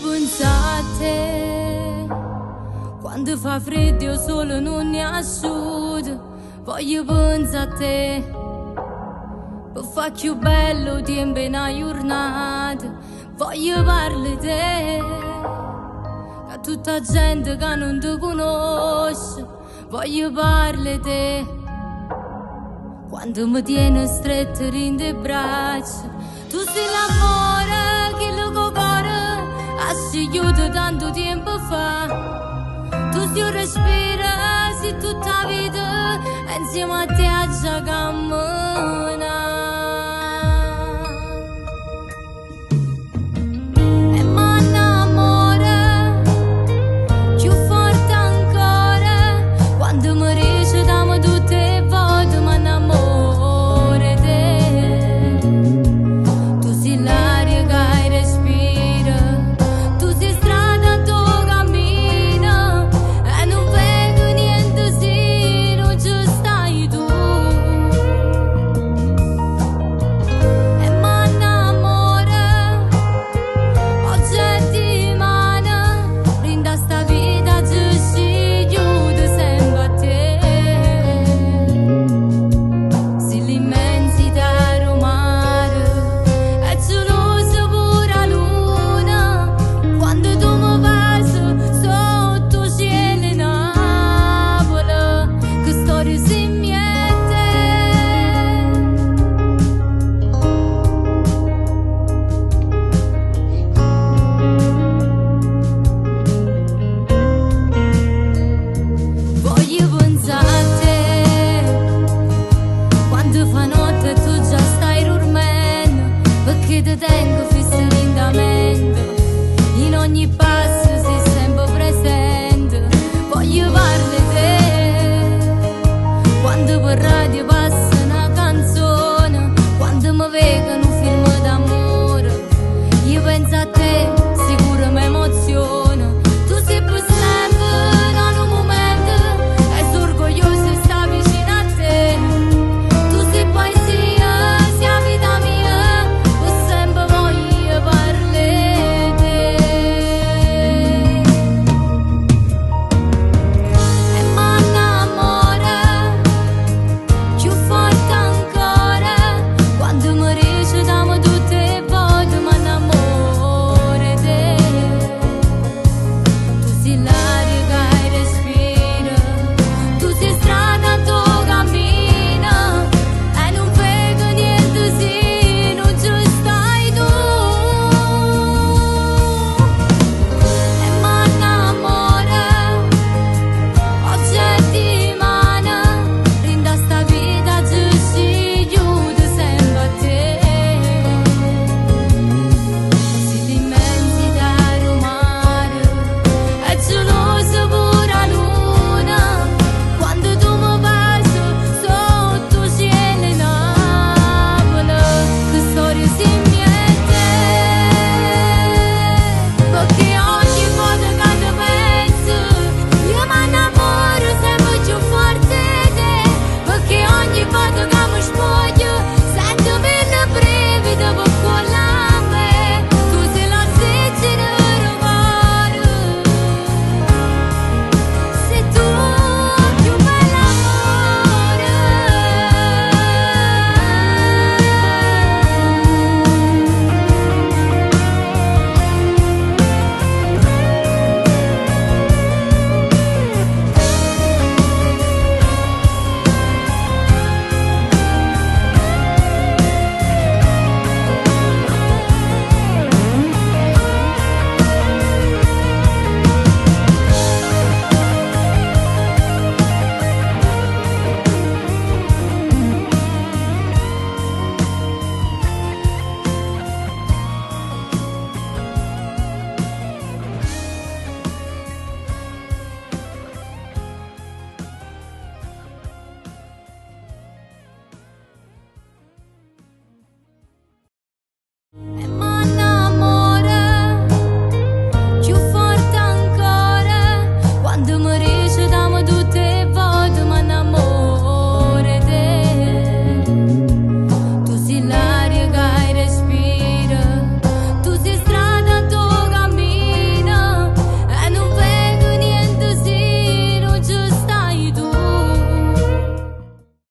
pensa a te. Quando fa freddo io solo non ne asciugo. Voglio pensare a te. Per far più bello tempo in una giornata. Voglio parlare di te. Che tutta gente che non ti conosce. Voglio parlare di te. Quando mi tieni stretto in le braccia. Tu sei l'amore che lo cuore ha scegliuto tanto tempo fa. Tu sei un respiro, sei tutta la vita insieme a te a già cammina.